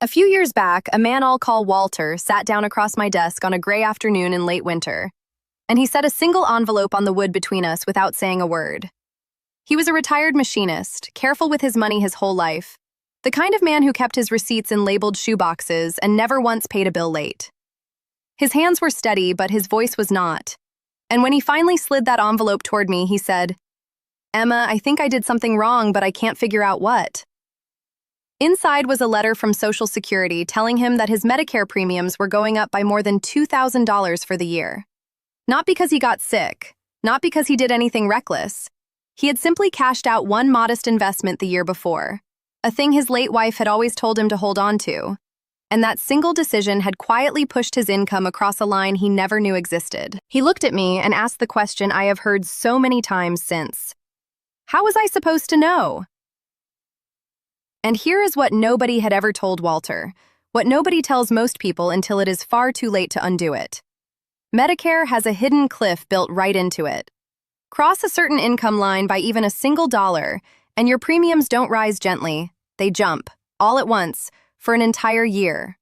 A few years back, a man I'll call Walter sat down across my desk on a gray afternoon in late winter, and he set a single envelope on the wood between us without saying a word. He was a retired machinist, careful with his money his whole life, the kind of man who kept his receipts in labeled shoeboxes and never once paid a bill late. His hands were steady, but his voice was not. And when he finally slid that envelope toward me, he said, "Emma, I think I did something wrong, but I can't figure out what." Inside was a letter from Social Security telling him that his Medicare premiums were going up by more than $2,000 for the year. Not because he got sick, not because he did anything reckless. He had simply cashed out one modest investment the year before, a thing his late wife had always told him to hold on to, and that single decision had quietly pushed his income across a line he never knew existed. He looked at me and asked the question I have heard so many times since. How was I supposed to know? And here is what nobody had ever told Walter, what nobody tells most people until it is far too late to undo it. Medicare has a hidden cliff built right into it. Cross a certain income line by even a single dollar, and your premiums don't rise gently, they jump, all at once, for an entire year.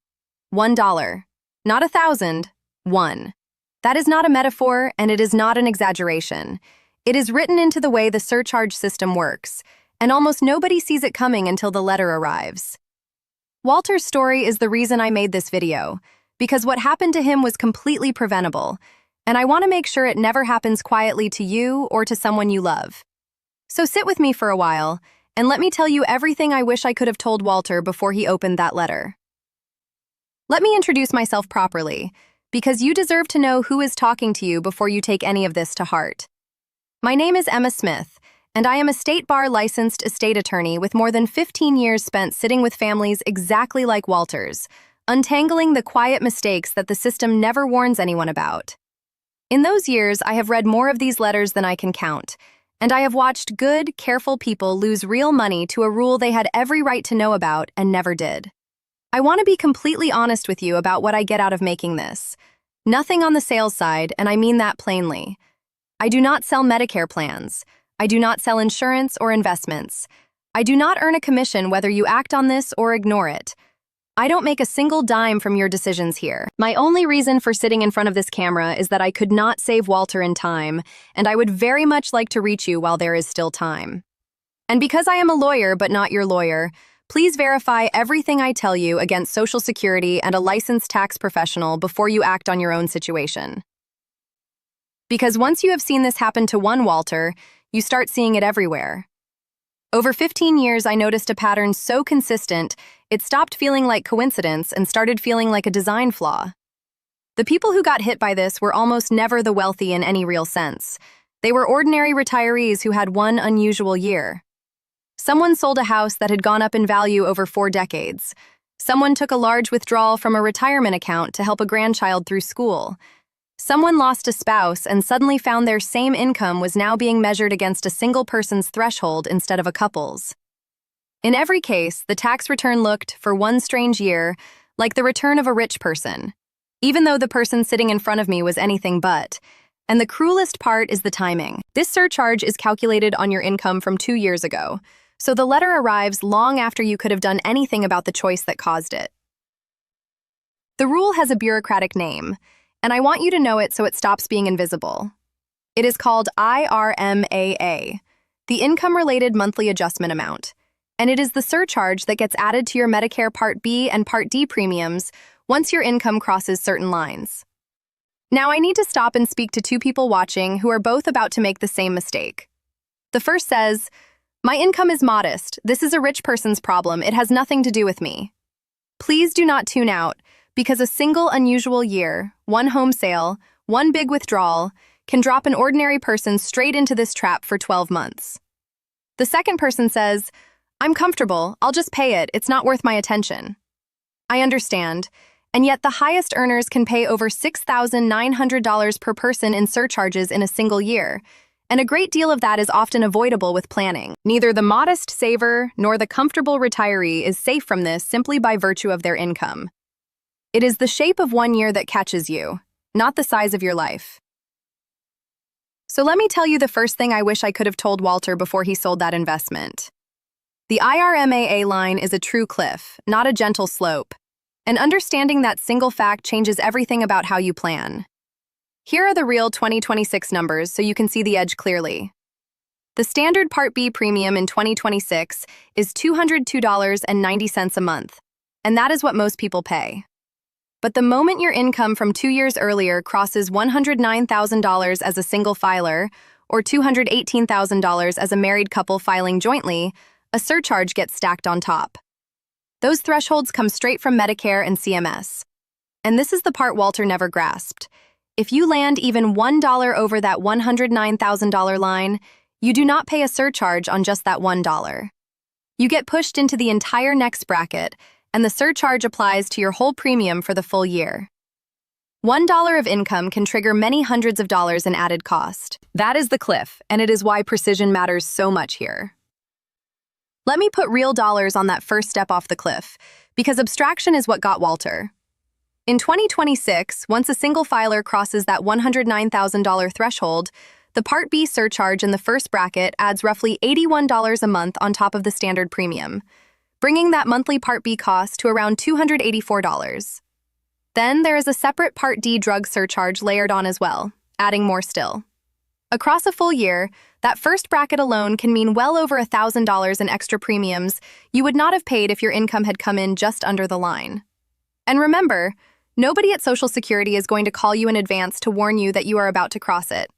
$1. Not 1,000, one. That is not a metaphor, and it is not an exaggeration. It is written into the way the surcharge system works, and almost nobody sees it coming until the letter arrives. Walter's story is the reason I made this video, because what happened to him was completely preventable, and I want to make sure it never happens quietly to you or to someone you love. So sit with me for a while, and let me tell you everything I wish I could have told Walter before he opened that letter. Let me introduce myself properly, because you deserve to know who is talking to you before you take any of this to heart. My name is Emma Smith, and I am a state bar licensed estate attorney with more than 15 years spent sitting with families exactly like Walter's, untangling the quiet mistakes that the system never warns anyone about. In those years, I have read more of these letters than I can count, and I have watched good, careful people lose real money to a rule they had every right to know about and never did. I want to be completely honest with you about what I get out of making this. Nothing on the sales side, and I mean that plainly. I do not sell Medicare plans. I do not sell insurance or investments. I do not earn a commission whether you act on this or ignore it. I don't make a single dime from your decisions here. My only reason for sitting in front of this camera is that I could not save Walter in time, and I would very much like to reach you while there is still time. And because I am a lawyer but not your lawyer, please verify everything I tell you against Social Security and a licensed tax professional before you act on your own situation. Because once you have seen this happen to one Walter, you start seeing it everywhere. Over 15 years, I noticed a pattern so consistent, it stopped feeling like coincidence and started feeling like a design flaw. The people who got hit by this were almost never the wealthy in any real sense. They were ordinary retirees who had one unusual year. Someone sold a house that had gone up in value over 4 decades. Someone took a large withdrawal from a retirement account to help a grandchild through school. Someone lost a spouse and suddenly found their same income was now being measured against a single person's threshold instead of a couple's. In every case, the tax return looked, for one strange year, like the return of a rich person, even though the person sitting in front of me was anything but. And the cruelest part is the timing. This surcharge is calculated on your income from 2 years ago, so the letter arrives long after you could have done anything about the choice that caused it. The rule has a bureaucratic name, and I want you to know it so it stops being invisible. It is called IRMAA, the Income-Related Monthly Adjustment Amount, and it is the surcharge that gets added to your Medicare Part B and Part D premiums once your income crosses certain lines. Now I need to stop and speak to 2 people watching who are both about to make the same mistake. The first says, "My income is modest. This is a rich person's problem. It has nothing to do with me." Please do not tune out, because a single unusual year, one home sale, one big withdrawal, can drop an ordinary person straight into this trap for 12 months. The second person says, "I'm comfortable, I'll just pay it, it's not worth my attention." I understand, and yet the highest earners can pay over $6,900 per person in surcharges in a single year, and a great deal of that is often avoidable with planning. Neither the modest saver nor the comfortable retiree is safe from this simply by virtue of their income. It is the shape of one year that catches you, not the size of your life. So let me tell you the first thing I wish I could have told Walter before he sold that investment. The IRMAA line is a true cliff, not a gentle slope. And understanding that single fact changes everything about how you plan. Here are the real 2026 numbers so you can see the edge clearly. The standard Part B premium in 2026 is $202.90 a month, and that is what most people pay. But the moment your income from 2 years earlier crosses $109,000 as a single filer, or $218,000 as a married couple filing jointly, a surcharge gets stacked on top. Those thresholds come straight from Medicare and CMS. And this is the part Walter never grasped. If you land even $1 over that $109,000 line, you do not pay a surcharge on just that $1. You get pushed into the entire next bracket, and the surcharge applies to your whole premium for the full year. $1 of income can trigger many hundreds of dollars in added cost. That is the cliff, and it is why precision matters so much here. Let me put real dollars on that first step off the cliff, because abstraction is what got Walter. In 2026, once a single filer crosses that $109,000 threshold, the Part B surcharge in the first bracket adds roughly $81 a month on top of the standard premium, bringing that monthly Part B cost to around $284. Then there is a separate Part D drug surcharge layered on as well, adding more still. Across a full year, that first bracket alone can mean well over $1,000 in extra premiums you would not have paid if your income had come in just under the line. And remember, nobody at Social Security is going to call you in advance to warn you that you are about to cross it.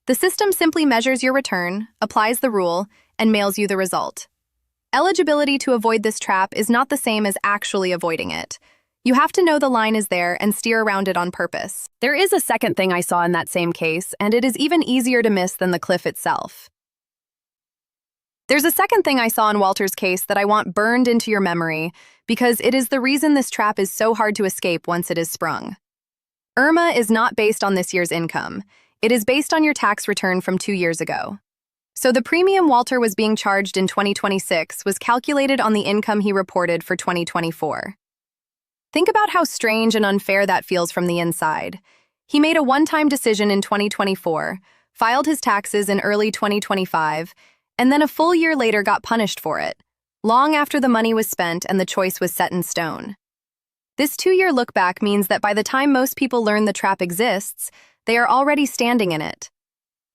The system simply measures your return, applies the rule, and mails you the result. Eligibility to avoid this trap is not the same as actually avoiding it. You have to know the line is there and steer around it on purpose. There is a second thing I saw in that same case, and it is even easier to miss than the cliff itself. There's a second thing I saw in Walter's case that I want burned into your memory, because it is the reason this trap is so hard to escape once it is sprung. IRMAA is not based on this year's income. It is based on your tax return from 2 years ago. So the premium Walter was being charged in 2026 was calculated on the income he reported for 2024. Think about how strange and unfair that feels from the inside. He made a one-time decision in 2024, filed his taxes in early 2025, and then a full year later got punished for it, long after the money was spent and the choice was set in stone. This 2-year look-back means that by the time most people learn the trap exists, they are already standing in it.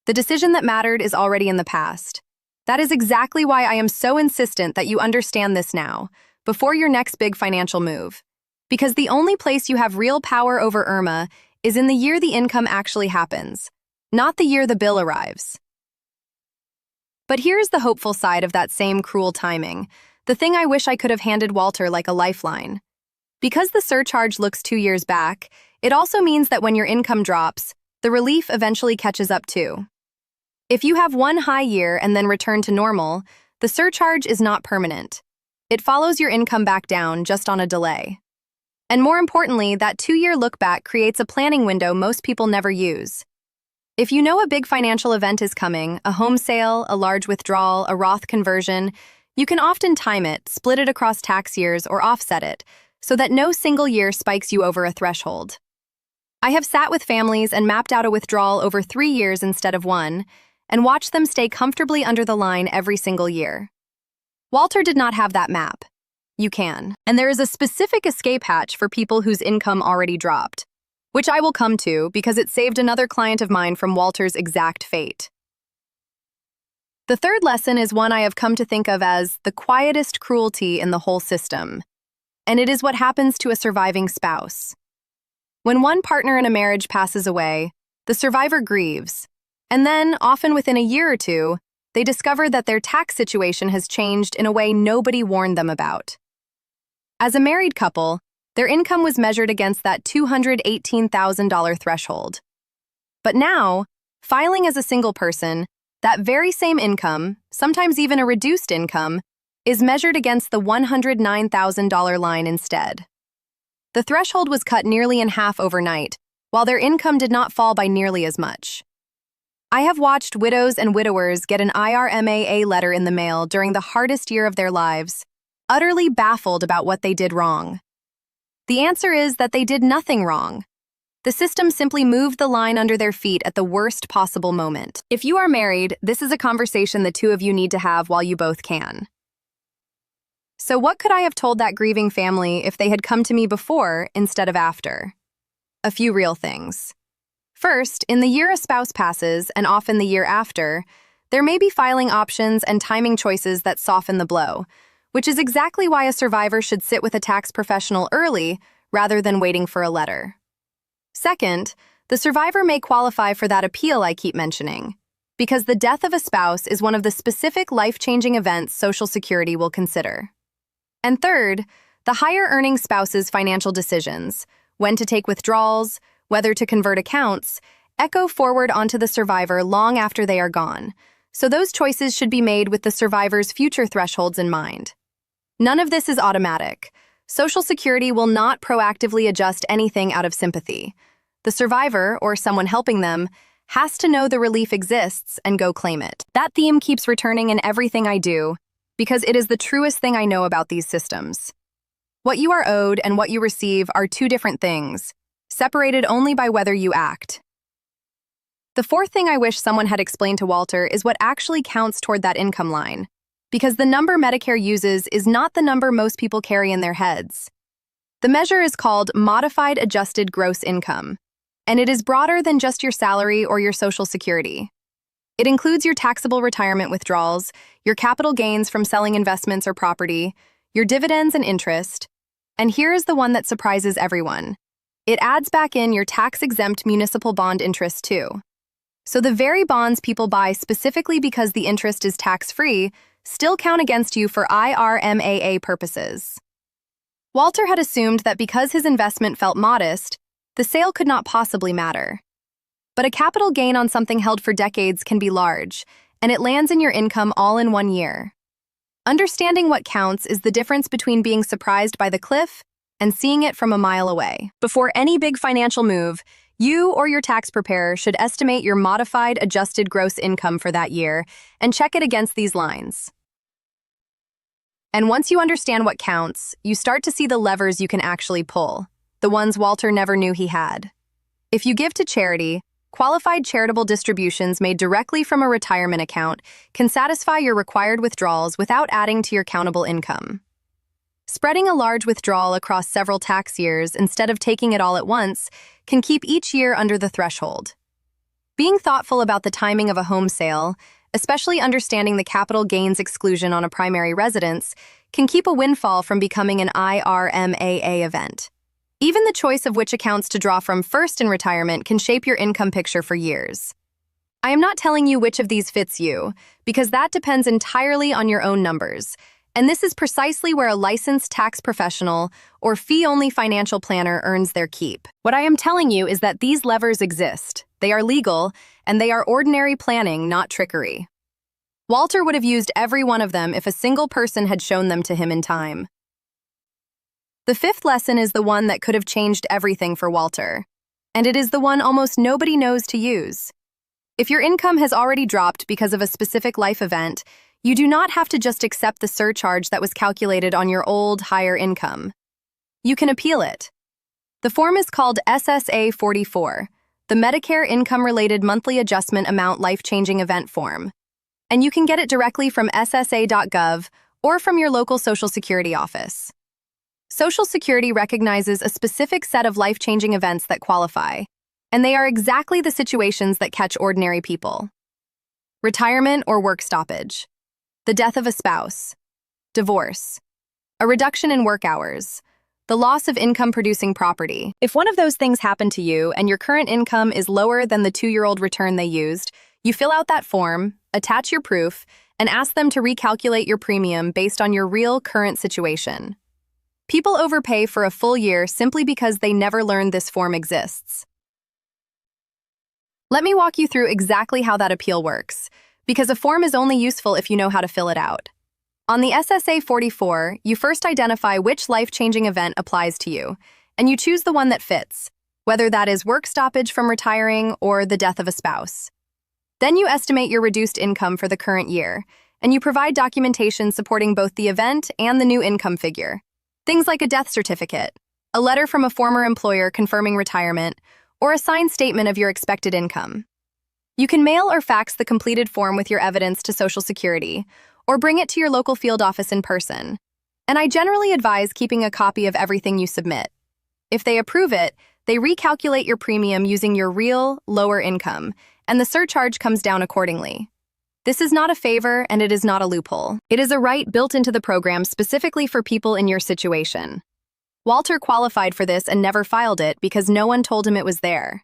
The decision that mattered is already in the past. That is exactly why I am so insistent that you understand this now, before your next big financial move. Because the only place you have real power over IRMAA is in the year the income actually happens, not the year the bill arrives. But here's the hopeful side of that same cruel timing, the thing I wish I could have handed Walter like a lifeline. Because the surcharge looks 2 years back, it also means that when your income drops, the relief eventually catches up too. If you have one high year and then return to normal, the surcharge is not permanent. It follows your income back down, just on a delay. And more importantly, that 2-year look-back creates a planning window most people never use. If you know a big financial event is coming, a home sale, a large withdrawal, a Roth conversion, you can often time it, split it across tax years, or offset it, so that no single year spikes you over a threshold. I have sat with families and mapped out a withdrawal over 3 years instead of 1, and watched them stay comfortably under the line every single year. Walter did not have that map. You can. And there is a specific escape hatch for people whose income already dropped, which I will come to because it saved another client of mine from Walter's exact fate. The third lesson is one I have come to think of as the quietest cruelty in the whole system, and it is what happens to a surviving spouse. When one partner in a marriage passes away, the survivor grieves, and then, often within a year or two, they discover that their tax situation has changed in a way nobody warned them about. As a married couple, their income was measured against that $218,000 threshold. But now, filing as a single person, that very same income, sometimes even a reduced income, is measured against the $109,000 line instead. The threshold was cut nearly in half overnight, while their income did not fall by nearly as much. I have watched widows and widowers get an IRMAA letter in the mail during the hardest year of their lives, utterly baffled about what they did wrong. The answer is that they did nothing wrong. The system simply moved the line under their feet at the worst possible moment. If you are married, this is a conversation the two of you need to have while you both can. So what could I have told that grieving family if they had come to me before instead of after? A few real things. First, in the year a spouse passes, and often the year after, there may be filing options and timing choices that soften the blow, which is exactly why a survivor should sit with a tax professional early rather than waiting for a letter. Second, the survivor may qualify for that appeal I keep mentioning, because the death of a spouse is one of the specific life-changing events Social Security will consider. And third, the higher-earning spouse's financial decisions, when to take withdrawals, whether to convert accounts, echo forward onto the survivor long after they are gone, so those choices should be made with the survivor's future thresholds in mind. None of this is automatic. Social Security will not proactively adjust anything out of sympathy. The survivor, or someone helping them, has to know the relief exists and go claim it. That theme keeps returning in everything I do, because it is the truest thing I know about these systems. What you are owed and what you receive are two different things, separated only by whether you act. The fourth thing I wish someone had explained to Walter is what actually counts toward that income line, because the number Medicare uses is not the number most people carry in their heads. The measure is called Modified Adjusted Gross Income, and it is broader than just your salary or your Social Security. It includes your taxable retirement withdrawals, your capital gains from selling investments or property, your dividends and interest, and here is the one that surprises everyone. It adds back in your tax-exempt municipal bond interest too. So the very bonds people buy specifically because the interest is tax-free still count against you for IRMAA purposes. Walter had assumed that because his investment felt modest, the sale could not possibly matter. But a capital gain on something held for decades can be large, and it lands in your income all in 1 year. Understanding what counts is the difference between being surprised by the cliff and seeing it from a mile away. Before any big financial move, you or your tax preparer should estimate your modified adjusted gross income for that year and check it against these lines. And once you understand what counts, you start to see the levers you can actually pull, the ones Walter never knew he had. If you give to charity, qualified charitable distributions made directly from a retirement account can satisfy your required withdrawals without adding to your countable income. Spreading a large withdrawal across several tax years instead of taking it all at once can keep each year under the threshold. Being thoughtful about the timing of a home sale, especially understanding the capital gains exclusion on a primary residence, can keep a windfall from becoming an IRMAA event. Even the choice of which accounts to draw from first in retirement can shape your income picture for years. I am not telling you which of these fits you, because that depends entirely on your own numbers. And this is precisely where a licensed tax professional or fee-only financial planner earns their keep. What I am telling you is that these levers exist, they are legal, and they are ordinary planning, not trickery. Walter would have used every one of them if a single person had shown them to him in time. The fifth lesson is the one that could have changed everything for Walter, and it is the one almost nobody knows to use. If your income has already dropped because of a specific life event, you do not have to just accept the surcharge that was calculated on your old, higher income. You can appeal it. The form is called SSA 44, the Medicare Income-Related Monthly Adjustment Amount Life-Changing Event Form, and you can get it directly from ssa.gov or from your local Social Security office. Social Security recognizes a specific set of life-changing events that qualify, and they are exactly the situations that catch ordinary people. Retirement or work stoppage, the death of a spouse, divorce, a reduction in work hours, the loss of income-producing property. If one of those things happened to you and your current income is lower than the 2-year-old return they used, you fill out that form, attach your proof, and ask them to recalculate your premium based on your real current situation. People overpay for a full year simply because they never learned this form exists. Let me walk you through exactly how that appeal works, because a form is only useful if you know how to fill it out. On the SSA 44, you first identify which life-changing event applies to you, and you choose the one that fits, whether that is work stoppage from retiring or the death of a spouse. Then you estimate your reduced income for the current year, and you provide documentation supporting both the event and the new income figure. Things like a death certificate, a letter from a former employer confirming retirement, or a signed statement of your expected income. You can mail or fax the completed form with your evidence to Social Security, or bring it to your local field office in person. And I generally advise keeping a copy of everything you submit. If they approve it, they recalculate your premium using your real, lower income, and the surcharge comes down accordingly. This is not a favor, and it is not a loophole. It is a right built into the program specifically for people in your situation. Walter qualified for this and never filed it because no one told him it was there.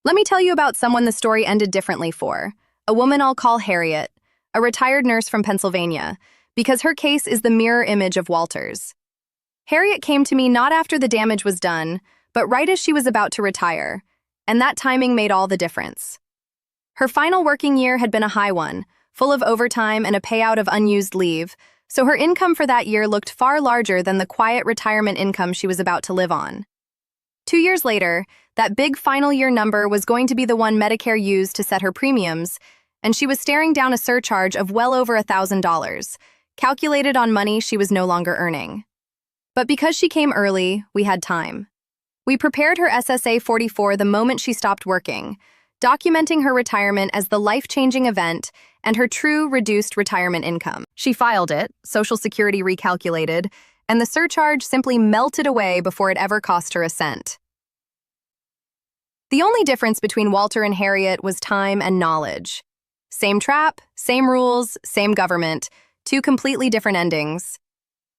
Let me tell you about someone the story ended differently for. A woman I'll call Harriet, a retired nurse from Pennsylvania, because her case is the mirror image of Walter's. Harriet came to me not after the damage was done, but right as she was about to retire, and that timing made all the difference. Her final working year had been a high one, full of overtime and a payout of unused leave, so her income for that year looked far larger than the quiet retirement income she was about to live on. 2 years later, that big final year number was going to be the one Medicare used to set her premiums, and she was staring down a surcharge of well over $1,000, calculated on money she was no longer earning. But because she came early, we had time. We prepared her SSA 44 the moment she stopped working, documenting her retirement as the life-changing event and her true reduced retirement income. She filed it, Social Security recalculated, and the surcharge simply melted away before it ever cost her a cent. The only difference between Walter and Harriet was time and knowledge. Same trap, same rules, same government, two completely different endings.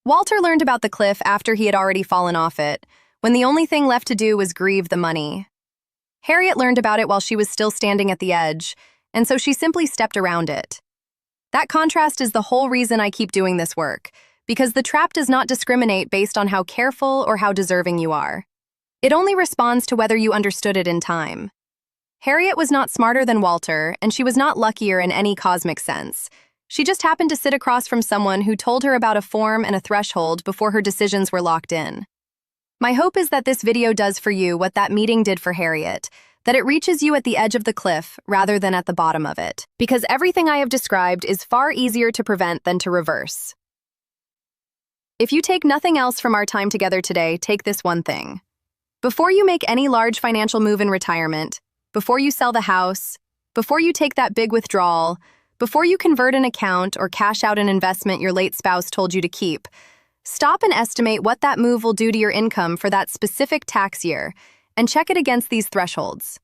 Walter learned about the cliff after he had already fallen off it, when the only thing left to do was grieve the money. Harriet learned about it while she was still standing at the edge, and so she simply stepped around it. That contrast is the whole reason I keep doing this work, because the trap does not discriminate based on how careful or how deserving you are. It only responds to whether you understood it in time. Harriet was not smarter than Walter, and she was not luckier in any cosmic sense. She just happened to sit across from someone who told her about a form and a threshold before her decisions were locked in. My hope is that this video does for you what that meeting did for Harriet, that it reaches you at the edge of the cliff rather than at the bottom of it, because everything I have described is far easier to prevent than to reverse. If you take nothing else from our time together today, take this one thing. Before you make any large financial move in retirement, before you sell the house, before you take that big withdrawal, before you convert an account or cash out an investment your late spouse told you to keep, stop and estimate what that move will do to your income for that specific tax year and check it against these thresholds.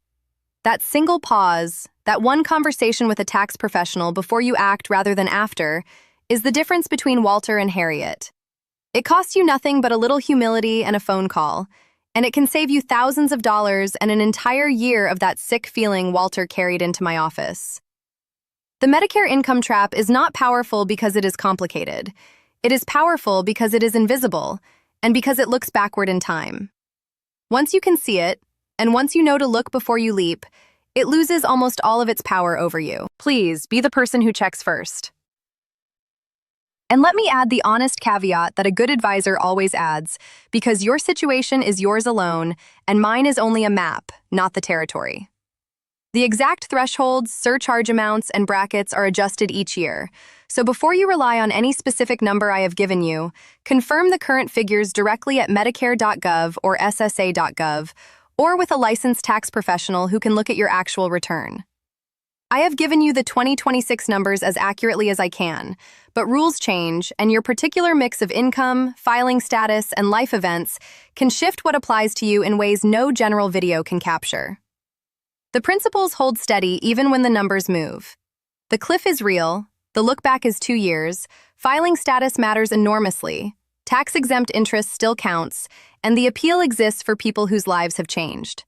That single pause, that one conversation with a tax professional before you act rather than after, is the difference between Walter and Harriet. It costs you nothing but a little humility and a phone call, and it can save you thousands of dollars and an entire year of that sick feeling Walter carried into my office. The Medicare income trap is not powerful because it is complicated. It is powerful because it is invisible, and because it looks backward in time. Once you can see it, and once you know to look before you leap, it loses almost all of its power over you. Please, be the person who checks first. And let me add the honest caveat that a good advisor always adds, because your situation is yours alone, and mine is only a map, not the territory. The exact thresholds, surcharge amounts, and brackets are adjusted each year, so before you rely on any specific number I have given you, confirm the current figures directly at medicare.gov or ssa.gov, or with a licensed tax professional who can look at your actual return. I have given you the 2026 numbers as accurately as I can, but rules change, and your particular mix of income, filing status, and life events can shift what applies to you in ways no general video can capture. The principles hold steady even when the numbers move. The cliff is real, the look back is 2 years, filing status matters enormously, tax-exempt interest still counts, and the appeal exists for people whose lives have changed.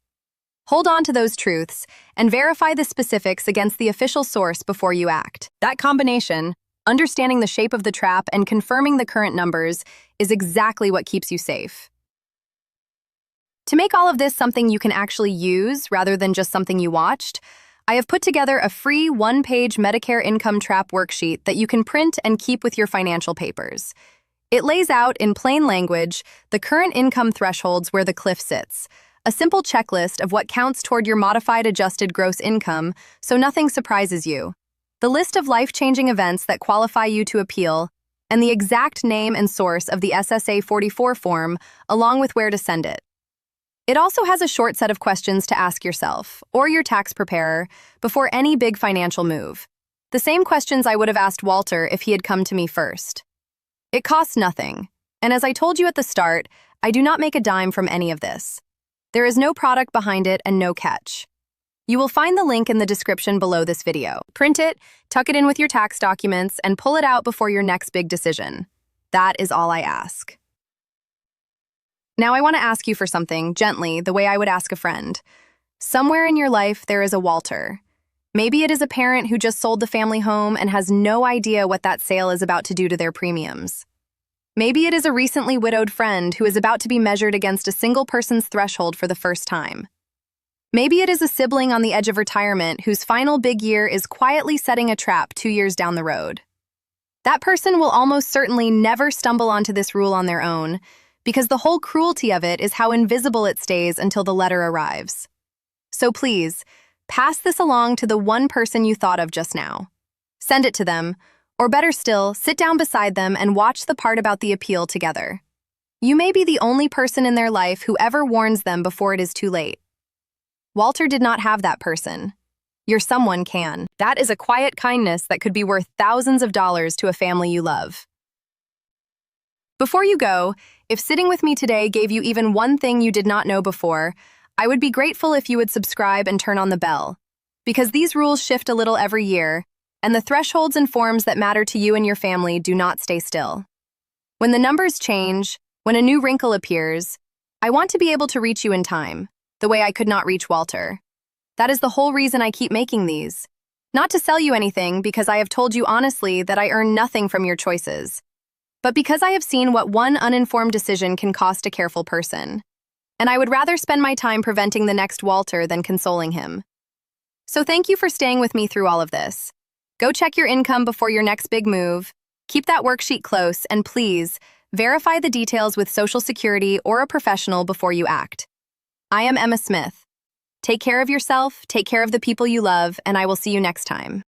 Hold on to those truths and verify the specifics against the official source before you act. That combination, understanding the shape of the trap and confirming the current numbers, is exactly what keeps you safe. To make all of this something you can actually use rather than just something you watched, I have put together a free one-page Medicare income trap worksheet that you can print and keep with your financial papers. It lays out, in plain language, the current income thresholds where the cliff sits, a simple checklist of what counts toward your modified adjusted gross income so nothing surprises you, the list of life-changing events that qualify you to appeal, and the exact name and source of the SSA 44 form, along with where to send it. It also has a short set of questions to ask yourself, or your tax preparer, before any big financial move. The same questions I would have asked Walter if he had come to me first. It costs nothing. And as I told you at the start, I do not make a dime from any of this. There is no product behind it and no catch. You will find the link in the description below this video. Print it, tuck it in with your tax documents, and pull it out before your next big decision. That is all I ask. Now I want to ask you for something, gently, the way I would ask a friend. Somewhere in your life there is a Walter. Maybe it is a parent who just sold the family home and has no idea what that sale is about to do to their premiums. Maybe it is a recently widowed friend who is about to be measured against a single person's threshold for the first time. Maybe it is a sibling on the edge of retirement whose final big year is quietly setting a trap 2 years down the road. That person will almost certainly never stumble onto this rule on their own, because the whole cruelty of it is how invisible it stays until the letter arrives. So please, pass this along to the one person you thought of just now. Send it to them, or better still, sit down beside them and watch the part about the appeal together. You may be the only person in their life who ever warns them before it is too late. Walter did not have that person. Your someone can. That is a quiet kindness that could be worth thousands of dollars to a family you love. Before you go, if sitting with me today gave you even one thing you did not know before, I would be grateful if you would subscribe and turn on the bell. Because these rules shift a little every year, and the thresholds and forms that matter to you and your family do not stay still. When the numbers change, when a new wrinkle appears, I want to be able to reach you in time, the way I could not reach Walter. That is the whole reason I keep making these. Not to sell you anything, because I have told you honestly that I earn nothing from your choices, but because I have seen what one uninformed decision can cost a careful person. And I would rather spend my time preventing the next Walter than consoling him. So thank you for staying with me through all of this. Go check your income before your next big move. Keep that worksheet close, and please, verify the details with Social Security or a professional before you act. I am Emma Smith. Take care of yourself, take care of the people you love, and I will see you next time.